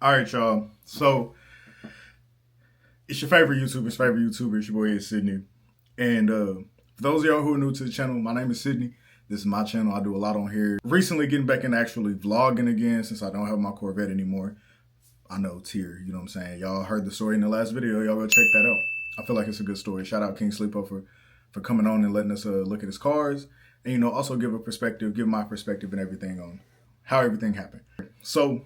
All right, y'all. So it's your favorite YouTuber. It's your boy, Sydney. And for those of y'all who are new to the channel, my name is Sydney. This is my channel. I do a lot on here. Recently getting back into actually vlogging again since I don't have my Corvette anymore. I know, tear, you know what I'm saying? Y'all heard the story in the last video. Y'all go check that out. I feel like it's a good story. Shout out King Sleepo for coming on and letting us look at his cars. And, you know, also give my perspective and everything on how everything happened. So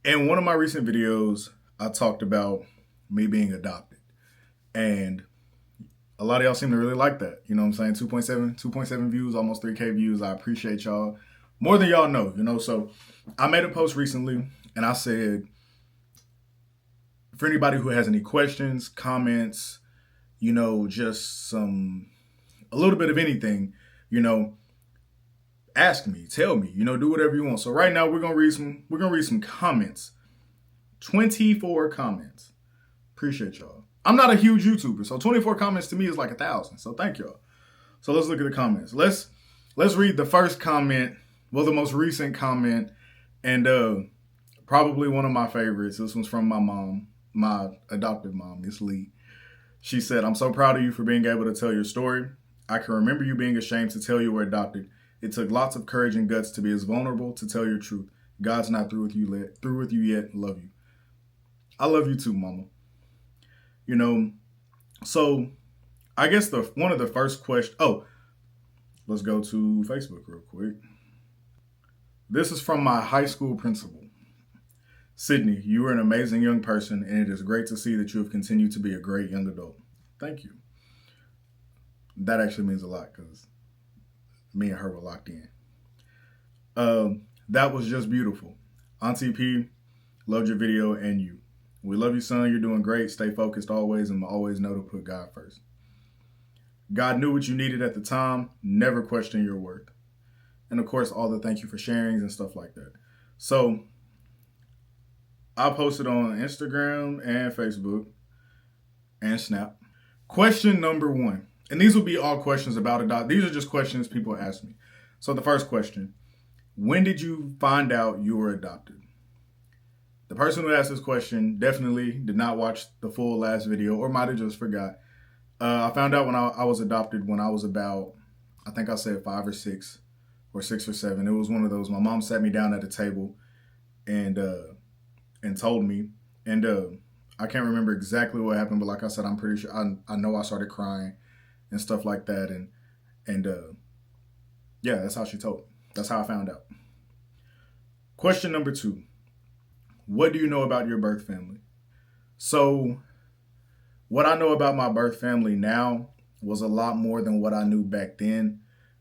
in one of my recent videos, I talked about me being adopted. And a lot of y'all seem to really like that. You know what I'm saying? 2.7 views, almost 3K views. I appreciate y'all more than y'all know, you know? So I made a post recently and I said, for anybody who has any questions, comments, you know, just a little bit of anything, you know, ask me, tell me, you know, do whatever you want. So right now we're gonna read some comments. 24 comments. Appreciate y'all. I'm not a huge YouTuber, so 24 comments to me is like 1,000. So thank y'all. So let's look at the comments. Let's read the first comment, well, the most recent comment, and probably one of my favorites. This one's from my mom, my adoptive mom, Miss Lee. She said, "I'm so proud of you for being able to tell your story. I can remember you being ashamed to tell you were adopted. It took lots of courage and guts to be as vulnerable to tell your truth. God's not through with you yet. Love you." I love you too, mama. You know, so I guess one of the first questions. Oh, let's go to Facebook real quick. This is from my high school principal. "Sydney, you are an amazing young person, and it is great to see that you have continued to be a great young adult." Thank you. That actually means a lot because me and her were locked in. That was just beautiful. Auntie P, loved your video and you. We love you, son. You're doing great. Stay focused always and always know to put God first. God knew what you needed at the time. Never question your worth. And of course, all the thank you for sharings and stuff like that. So I posted on Instagram and Facebook and Snap. Question number 1. And these will be all questions about adoption. These are just questions people ask me. So the first question, when did you find out you were adopted? The person who asked this question definitely did not watch the full last video or might have just forgot. I found out when I was adopted when I was about, I think I said 5 or 6 or 6 or 7. It was one of those. My mom sat me down at a table and told me. And I can't remember exactly what happened, but like I said, I'm pretty sure I know I started crying and stuff like that. And yeah, that's how she told me. That's how I found out. Question number 2. What do you know about your birth family? So what I know about my birth family now was a lot more than what I knew back then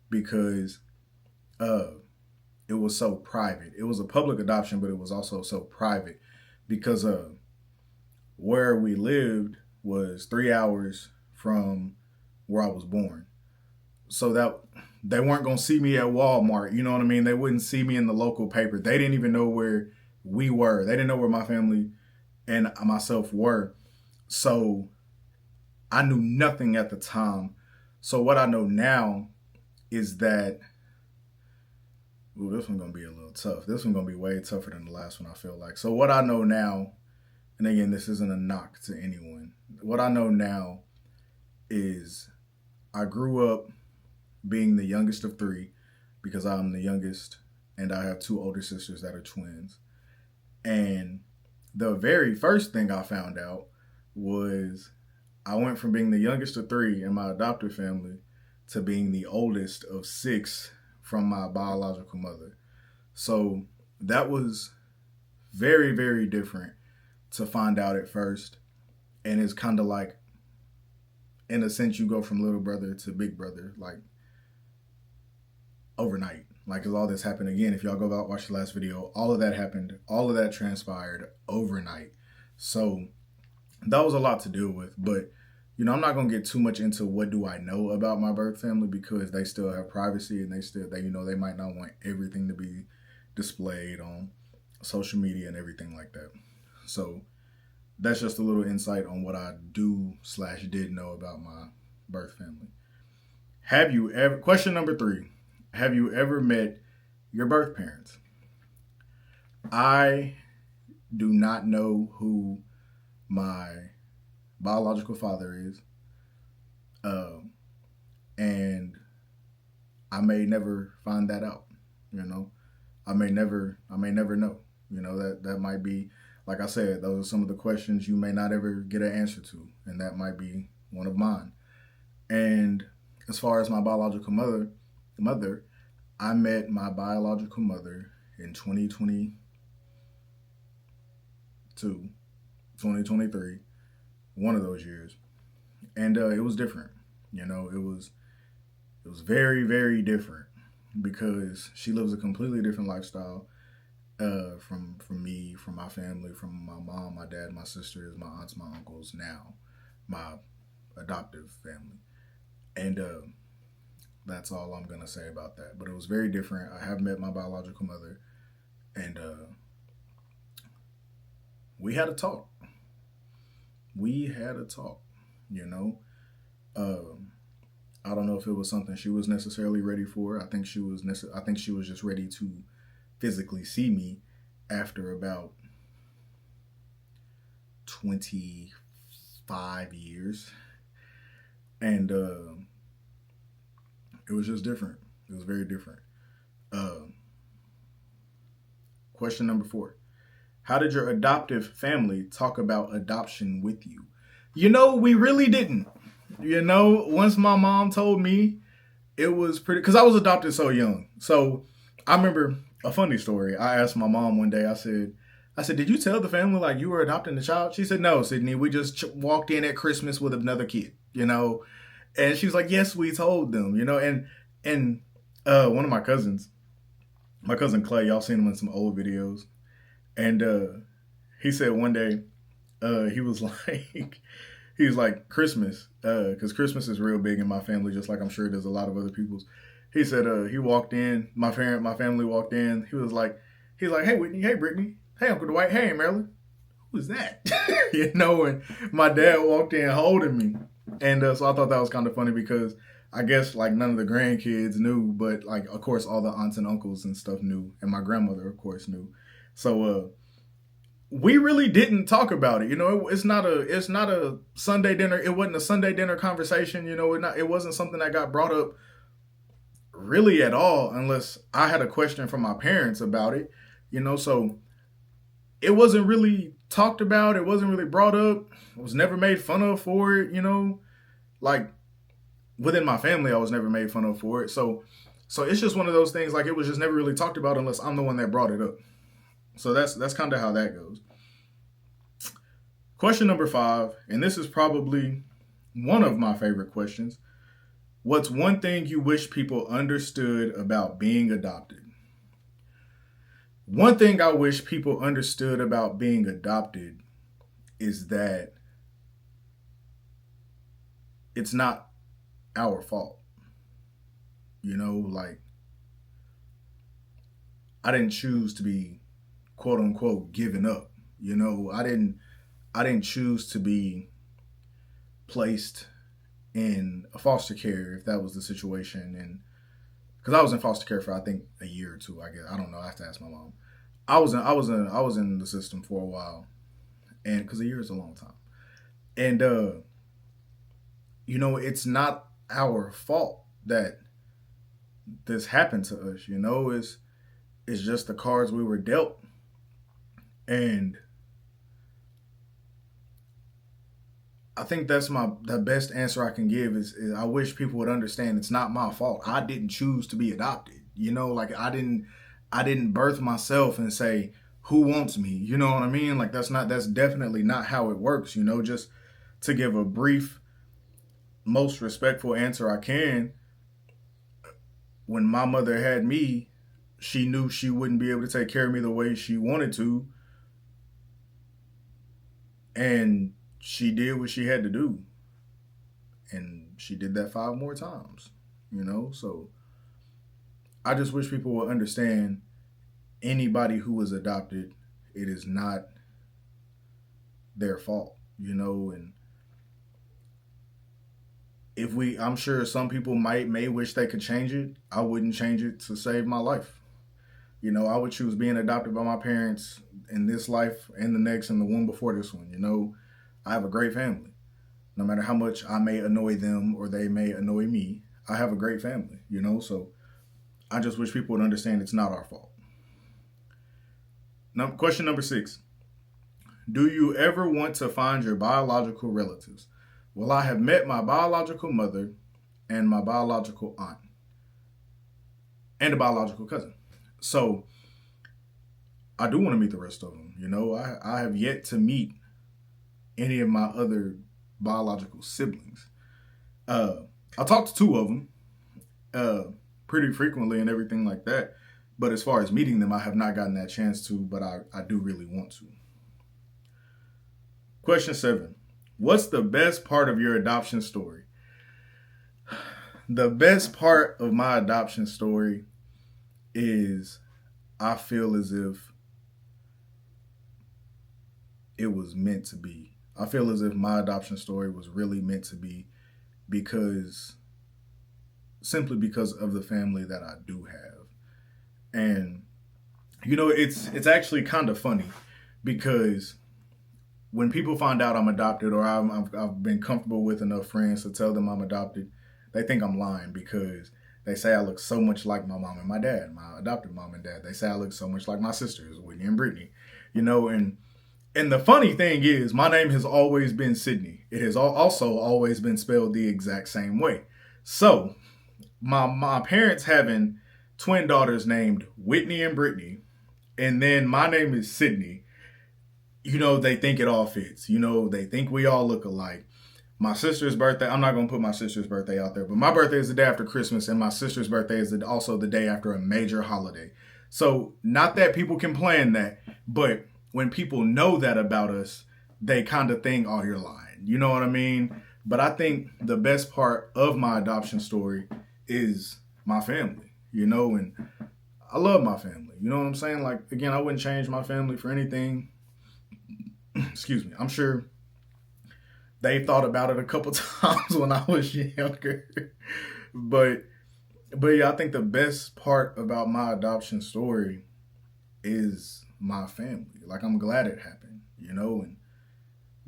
because it was so private. It was a public adoption, but it was also so private because where we lived was 3 hours from where I was born. So that they weren't going to see me at Walmart. You know what I mean? They wouldn't see me in the local paper. They didn't even know where we were. They didn't know where my family and myself were. So I knew nothing at the time. So what I know now is that, ooh, this one's going to be a little tough. This one's going to be way tougher than the last one, I feel like. So what I know now, and again, this isn't a knock to anyone. What I know now is I grew up being the youngest of 3 because I'm the youngest and I have 2 older sisters that are twins. And the very first thing I found out was I went from being the youngest of 3 in my adoptive family to being the oldest of 6 from my biological mother. So that was very, very different to find out at first. And it's kind of like, in a sense, you go from little brother to big brother, like overnight. Like, cause all this happened again. If y'all go back watch the last video, all of that happened. All of that transpired overnight. So that was a lot to deal with. But, you know, I'm not going to get too much into what do I know about my birth family because they still have privacy and they might not want everything to be displayed on social media and everything like that. So that's just a little insight on what I did know about my birth family. Question number 3. Have you ever met your birth parents? I do not know who my biological father is, and I may never find that out. You know, I may never know. You know, that might be, like I said, those are some of the questions you may not ever get an answer to, and that might be one of mine. And as far as my biological mother, I met my biological mother in 2022, 2023, one of those years, and it was different. You know, it was very, very different because she lives a completely different lifestyle from me, from my family, from my mom, my dad, my sisters, my aunts, my uncles, now my adoptive family. And that's all I'm going to say about that. But it was very different. I have met my biological mother, and we had a talk. We had a talk, you know. I don't know if it was something she was necessarily ready for. I think she was just ready to physically see me after about 25 years. And it was just different. It was very different. Question number 4. How did your adoptive family talk about adoption with you? You know, we really didn't. You know, once my mom told me, it was pretty, because I was adopted so young. So I remember a funny story. I asked my mom one day, I said, did you tell the family like you were adopting the child? She said, no, Sydney, we just walked in at Christmas with another kid, you know? And she was like, yes, we told them, you know? And one of my cousins, my cousin Clay, y'all seen him in some old videos. And he said one day, he was like Christmas, because Christmas is real big in my family, just like I'm sure there's a lot of other people's. He said he walked in, my family walked in. He's like, hey Whitney, hey Brittany, hey Uncle Dwight, hey Marilyn, who's that? You know, and my dad walked in holding me, and so I thought that was kind of funny because I guess like none of the grandkids knew, but like of course all the aunts and uncles and stuff knew, and my grandmother of course knew. So we really didn't talk about it. You know, it's not a Sunday dinner. It wasn't a Sunday dinner conversation. You know, it wasn't something that got brought up really at all, unless I had a question from my parents about it. You know, so it wasn't really talked about. It wasn't really brought up. I was never made fun of for it. You know, like within my family, I was never made fun of for it. So it's just one of those things. Like it was just never really talked about unless I'm the one that brought it up. So that's kind of how that goes. Question number 5, and this is probably one of my favorite questions. What's one thing you wish people understood about being adopted? One thing I wish people understood about being adopted is that it's not our fault. You know, like I didn't choose to be quote unquote given up. You know, I didn't choose to be placed in a foster care if that was the situation. And because I was in foster care for I think a year or two, I guess. I don't know. I have to ask my mom. I was in the system for a while, and because a year is a long time. And you know, it's not our fault that this happened to us. You know, it's just the cards we were dealt. And I think that's the best answer I can give is I wish people would understand it's not my fault. I didn't choose to be adopted. You know, like I didn't birth myself and say, who wants me? You know what I mean? Like that's definitely not how it works, you know. Just to give a brief, most respectful answer I can, when my mother had me, she knew she wouldn't be able to take care of me the way she wanted to. And she did what she had to do. And she did that 5 more times, you know? So I just wish people would understand anybody who was adopted, it is not their fault, you know? And I'm sure some people may wish they could change it. I wouldn't change it to save my life. I would choose being adopted by my parents in this life and the next and the one before this one. I have a great family. No matter how much I may annoy them or they may annoy me, I have a great family. So I just wish people would understand it's not our fault. Now, question number 6. Do you ever want to find your biological relatives? Well, I have met my biological mother and my biological aunt and a biological cousin. So I do want to meet the rest of them. I have yet to meet any of my other biological siblings. I talked to 2 of them pretty frequently and everything like that. But as far as meeting them, I have not gotten that chance to, but I do really want to. Question 7. What's the best part of your adoption story? The best part of my adoption story is I feel as if it was meant to be. I feel as if my adoption story was really meant to be simply because of the family that I do have. And, it's actually kind of funny because when people find out I'm adopted or I've been comfortable with enough friends to tell them I'm adopted, they think I'm lying because they say I look so much like my mom and my dad, my adopted mom and dad. They say I look so much like my sisters, Whitney and Brittany, and the funny thing is my name has always been Sydney. It has also always been spelled the exact same way. So my parents having twin daughters named Whitney and Brittany, and then my name is Sydney, they think it all fits. They think we all look alike. My sister's birthday, I'm not going to put my sister's birthday out there, but my birthday is the day after Christmas, and my sister's birthday is also the day after a major holiday. So not that people can plan that, but when people know that about us, they kind of think, oh, you're lying. You know what I mean? But I think the best part of my adoption story is my family, and I love my family. You know what I'm saying? Like, again, I wouldn't change my family for anything. Excuse me. I'm sure they thought about it a couple times when I was younger. But yeah, I think the best part about my adoption story is my family. Like, I'm glad it happened, and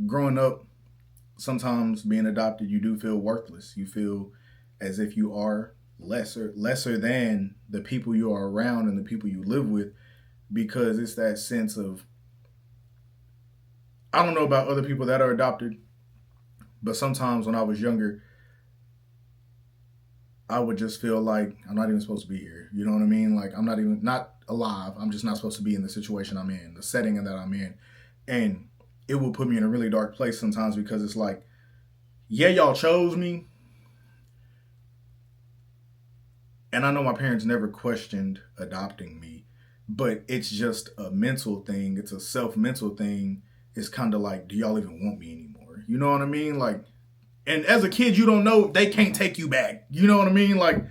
growing up, sometimes being adopted, you do feel worthless. You feel as if you are lesser than the people you are around and the people you live with, because it's that sense of, I don't know about other people that are adopted, but sometimes when I was younger, I would just feel like I'm not even supposed to be here. You know what I mean? Like, I'm not alive. I'm just not supposed to be in the situation I'm in, the setting that I'm in. And it will put me in a really dark place sometimes because it's like, yeah, y'all chose me. And I know my parents never questioned adopting me, but it's just a mental thing. It's a self-mental thing. It's kind of like, do y'all even want me anymore? You know what I mean? Like, and as a kid, you don't know they can't take you back. You know what I mean? Like,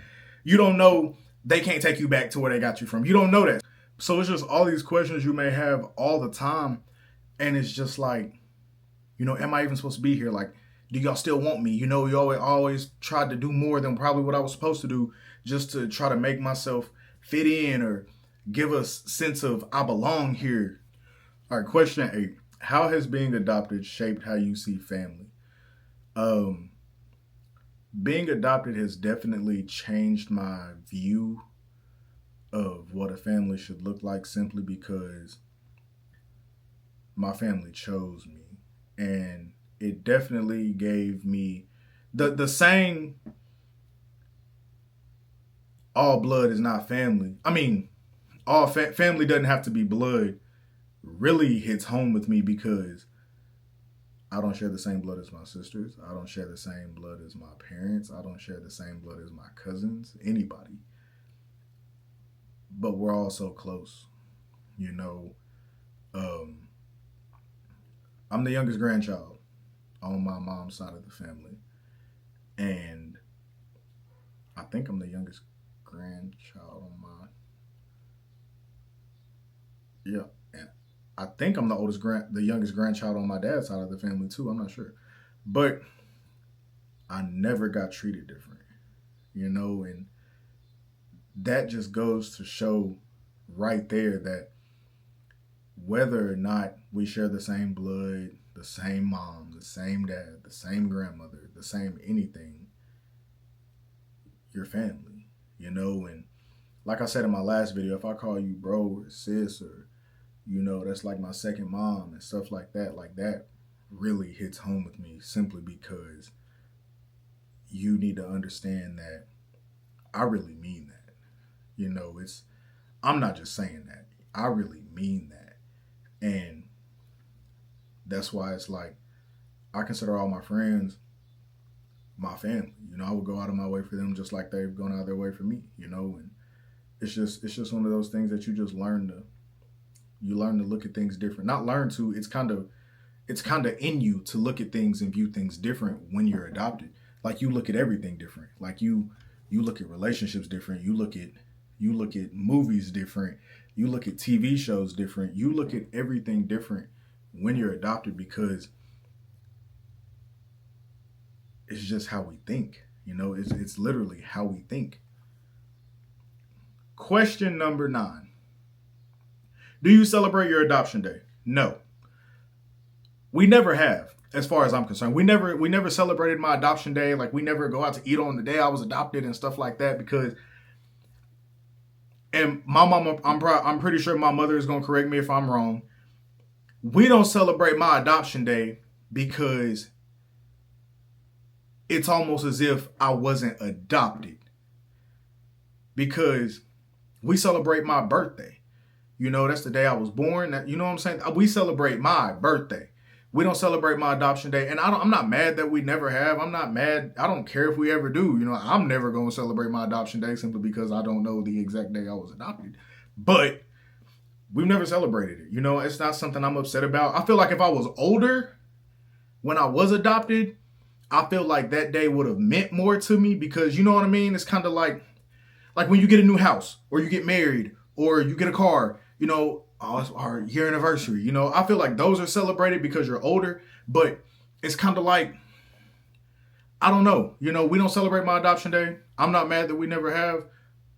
you don't know they can't take you back to where they got you from. You don't know that. So it's just all these questions you may have all the time. And it's just like, am I even supposed to be here? Like, do y'all still want me? You always tried to do more than probably what I was supposed to do just to try to make myself fit in or give a sense of I belong here. All right, question 8. How has being adopted shaped how you see family? Being adopted has definitely changed my view of what a family should look like, simply because my family chose me. And it definitely gave me the saying, all blood is not family. I mean, all family doesn't have to be blood, really hits home with me because I don't share the same blood as my sisters. I don't share the same blood as my parents. I don't share the same blood as my cousins, anybody. But we're all so close, I'm the youngest grandchild on my mom's side of the family. And I think I'm the youngest grandchild on my... Yeah. And I think I'm the youngest grandchild on my dad's side of the family too. I'm not sure. But I never got treated different, and that just goes to show right there that whether or not we share the same blood, the same mom, the same dad, the same grandmother, the same anything, you're family, and like I said in my last video, if I call you bro or sis or, that's like my second mom and stuff like that really hits home with me simply because you need to understand that I really mean that. I'm not just saying that. I really mean that. And that's why it's like I consider all my friends my family. I would go out of my way for them just like they've gone out of their way for me, and it's just one of those things that you just learn to look at things different. Not learn to, it's kind of in you to look at things and view things different when you're adopted. Like you look at everything different. Like you look at relationships different. You look at movies different. You look at TV shows different. You look at everything different when you're adopted because it's just how we think. It's literally how we think. Question number 9. Do you celebrate your adoption day? No. We never have, as far as I'm concerned. We never celebrated my adoption day. Like we never go out to eat on the day I was adopted and stuff like that because, and my mama, I'm pretty sure my mother is going to correct me if I'm wrong. We don't celebrate my adoption day because it's almost as if I wasn't adopted. Because we celebrate my birthday. That's the day I was born. You know what I'm saying? We celebrate my birthday. We don't celebrate my adoption day. And I'm not mad that we never have. I'm not mad. I don't care if we ever do. I'm never going to celebrate my adoption day simply because I don't know the exact day I was adopted. But we've never celebrated it. It's not something I'm upset about. I feel like if I was older when I was adopted, I feel like that day would have meant more to me because, you know what I mean? It's kind of like when you get a new house or you get married or you get a car, it's our year anniversary. I feel like those are celebrated because you're older, but it's kind of like, I don't know. We don't celebrate my adoption day. I'm not mad that we never have.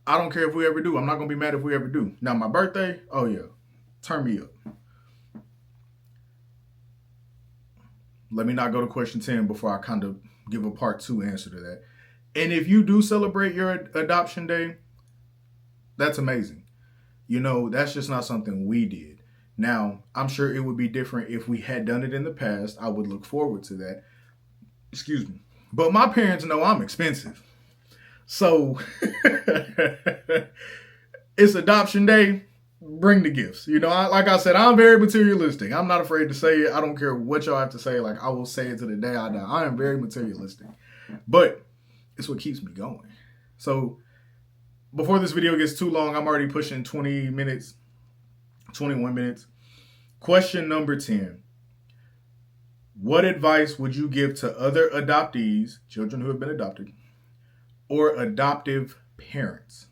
I don't care if we ever do. I'm not going to be mad if we ever do. Now, my birthday, oh yeah, turn me up. Let me not go to question 10 before I kind of give a part 2 answer to that. And if you do celebrate your adoption day, that's amazing. That's just not something we did. Now, I'm sure it would be different if we had done it in the past. I would look forward to that. Excuse me. But my parents know I'm expensive. So, it's adoption day. Bring the gifts. Like I said, I'm very materialistic. I'm not afraid to say it. I don't care what y'all have to say. Like, I will say it to the day I die. I am very materialistic. But it's what keeps me going. So, before this video gets too long, I'm already pushing 20 minutes, 21 minutes. Question number 10. What advice would you give to other adoptees, children who have been adopted, or adoptive parents?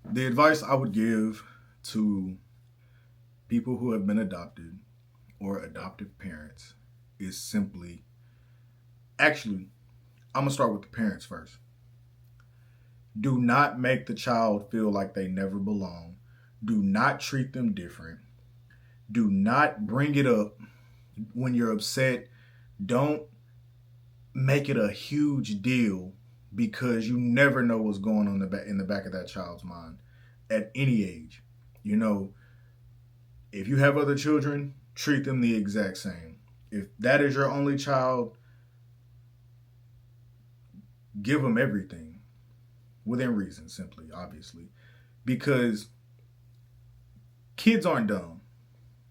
The advice I would give to people who have been adopted or adoptive parents is simply, actually, I'm going to start with the parents first. Do not make the child feel like they never belong. Do not treat them different. Do not bring it up when you're upset. Don't make it a huge deal because you never know what's going on in the back of that child's mind at any age. If you have other children, treat them the exact same. If that is your only child, give them everything. Within reason, simply, obviously. Because kids aren't dumb.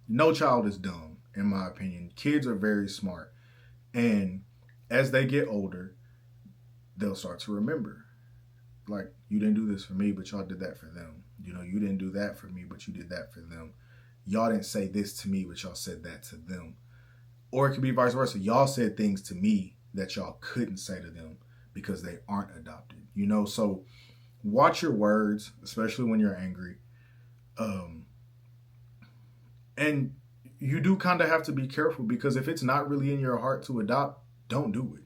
No child is dumb, in my opinion. Kids are very smart. And as they get older, they'll start to remember. Like, you didn't do this for me, but y'all did that for them. You didn't do that for me, but you did that for them. Y'all didn't say this to me, but y'all said that to them. Or it could be vice versa. Y'all said things to me that y'all couldn't say to them because they aren't adopted. So watch your words, especially when you're angry. And you do kind of have to be careful because if it's not really in your heart to adopt, don't do it.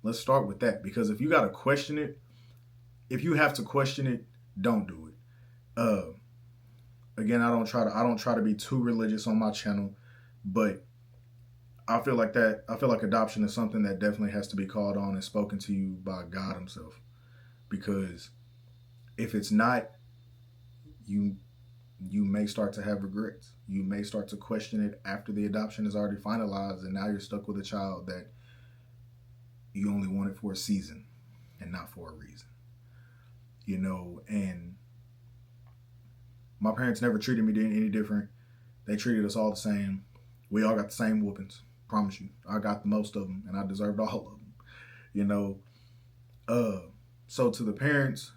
Let's start with that, because if you got to question it, if you have to question it, don't do it. Again, I don't try to be too religious on my channel, but I feel like adoption is something that definitely has to be called on and spoken to you by God himself. Because if it's not, you may start to have regrets. You may start to question it after the adoption is already finalized, and now you're stuck with a child that you only wanted for a season and not for a reason. And my parents never treated me any different. They treated us all the same. We all got the same whoopings. Promise you. I got the most of them, and I deserved all of them. So to the parents,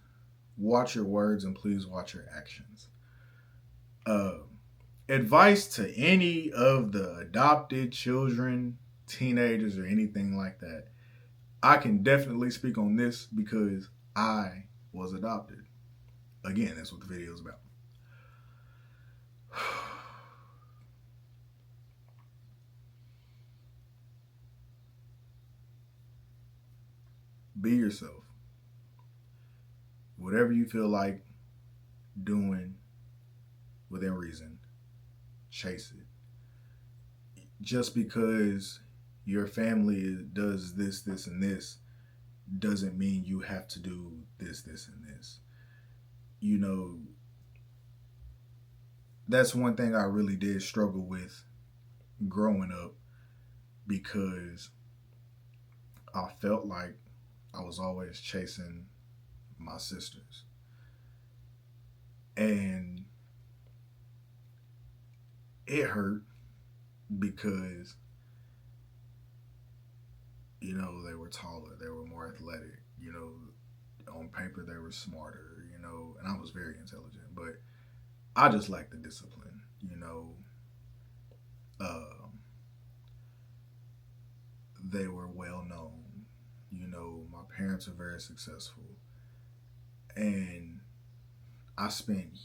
watch your words and please watch your actions. Advice to any of the adopted children, teenagers, or anything like that. I can definitely speak on this because I was adopted. Again, that's what the video is about. Be yourself. Whatever you feel like doing within reason, chase it. Just because your family does this, and this doesn't mean you have to do this, and this. That's one thing I really did struggle with growing up, because I felt like I was always chasing my sisters. And it hurt because, they were taller, they were more athletic, on paper they were smarter, and I was very intelligent, but I just lacked the discipline, they were well known, my parents are very successful, and I spent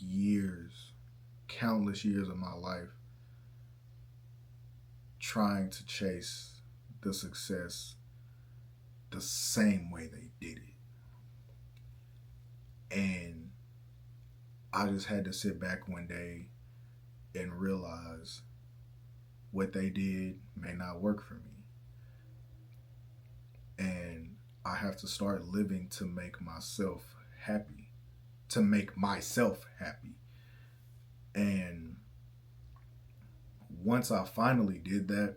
countless years of my life trying to chase the success the same way they did it. And I just had to sit back one day and realize what they did may not work for me. And I have to start living to make myself happy. And once I finally did that,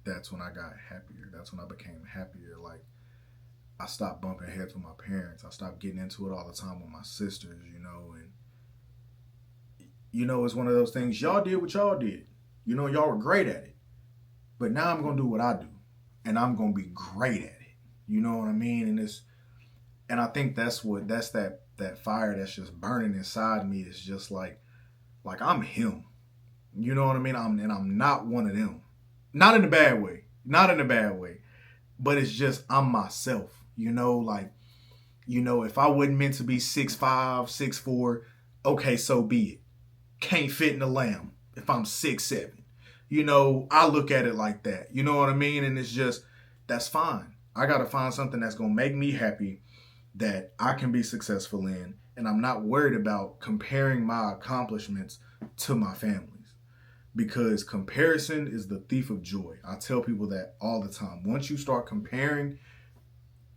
that's when I got happier. That's when I became happier. Like, I stopped bumping heads with my parents. I stopped getting into it all the time with my sisters, and it's one of those things. Y'all did what y'all did. Y'all were great at it. But now I'm going to do what I do, and I'm going to be great at it. You know what I mean? And I think that's that fire that's just burning inside me is just like I'm him. You know what I mean? I'm not one of them. Not in a bad way. But it's just I'm myself. If I wasn't meant to be 6'5", 6'4", okay, so be it. Can't fit in a lamb if I'm 6'7". I look at it like that. You know what I mean? And it's just, that's fine. I got to find something that's going to make me happy, that I can be successful in, and I'm not worried about comparing my accomplishments to my family's, because comparison is the thief of joy. I tell people that all the time. Once you start comparing,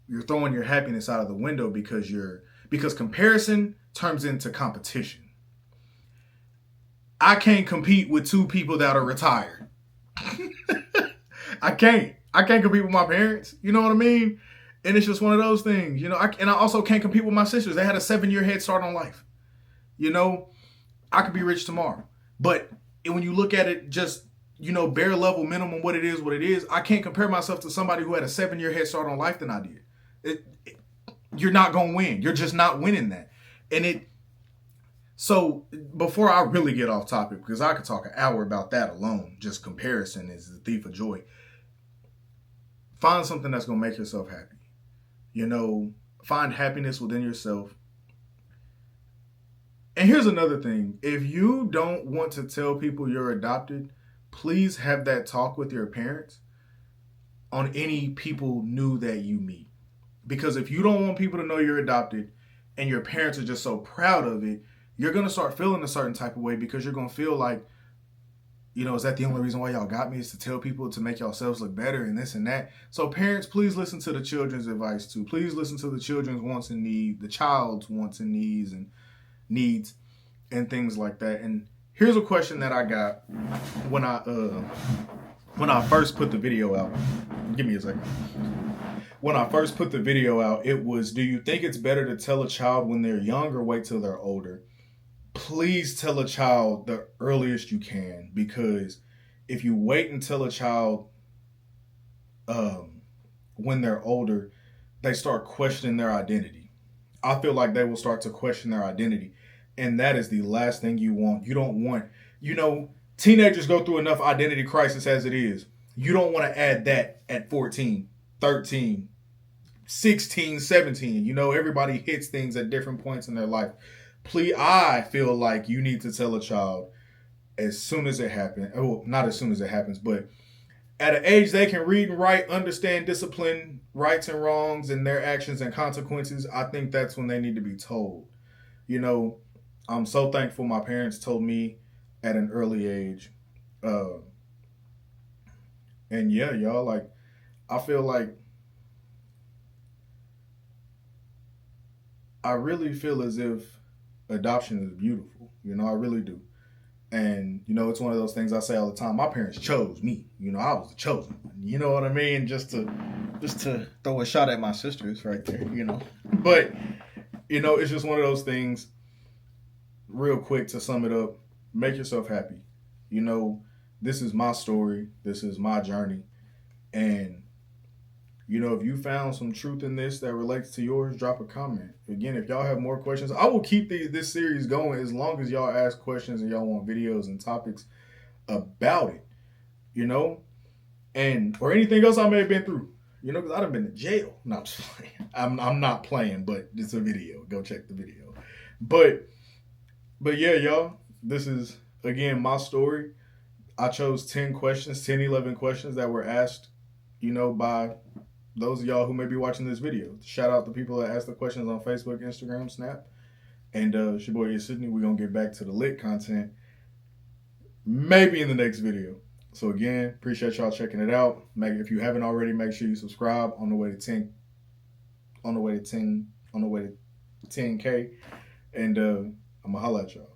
you're throwing your happiness out of the window, because comparison turns into competition. I can't compete with two people that are retired. I can't compete with my parents. You know what I mean? And it's just one of those things, and I also can't compete with my sisters. They had a 7-year head start on life. I could be rich tomorrow. But when you look at it just, bare level minimum, what it is, I can't compare myself to somebody who had a 7-year head start on life than I did. You're not going to win. You're just not winning that. So before I really get off topic, because I could talk an hour about that alone, just comparison is the thief of joy. Find something that's going to make yourself happy. Find happiness within yourself. And here's another thing. If you don't want to tell people you're adopted, please have that talk with your parents on any people new that you meet. Because if you don't want people to know you're adopted and your parents are just so proud of it, you're going to start feeling a certain type of way because you're going to feel like, is that the only reason why y'all got me is to tell people to make yourselves look better and this and that? So parents, please listen to the children's advice too. Please listen to the children's wants and needs, the child's wants and needs and things like that. And here's a question that I got when I first put the video out. Give me a second. When I first put the video out, it was, do you think it's better to tell a child when they're young or wait till they're older? Please tell a child the earliest you can, because if you wait and tell a child when they're older, they start questioning their identity. I feel like they will start to question their identity. And that is the last thing you want. You don't want, teenagers go through enough identity crisis as it is. You don't want to add that at 14, 13, 16, 17. Everybody hits things at different points in their life. Please, I feel like you need to tell a child as soon as it happens. Well, not as soon as it happens, but at an age they can read and write, understand discipline, rights and wrongs, and their actions and consequences. I think that's when they need to be told. I'm so thankful my parents told me at an early age. And yeah, y'all, like, I feel like I really feel as if adoption is beautiful. I really do. And, it's one of those things I say all the time. My parents chose me. I was the chosen one. You know what I mean? Just to throw a shot at my sisters right there, But, it's just one of those things, real quick to sum it up, make yourself happy. This is my story. This is my journey. And, if you found some truth in this that relates to yours, drop a comment. Again, if y'all have more questions, I will keep this series going as long as y'all ask questions and y'all want videos and topics about it, and or anything else I may have been through, because I've been to jail. No, I'm just playing. I'm not playing, but it's a video. Go check the video. But yeah, y'all, this is, again, my story. I chose 10, 11 questions that were asked, by those of y'all who may be watching this video. Shout out to people that asked the questions on Facebook, Instagram, Snap. And it's your boy, Sydney. We're going to get back to the lit content maybe in the next video. So again, appreciate y'all checking it out. If you haven't already, make sure you subscribe on the way to 10K. And I'm going to holla at y'all.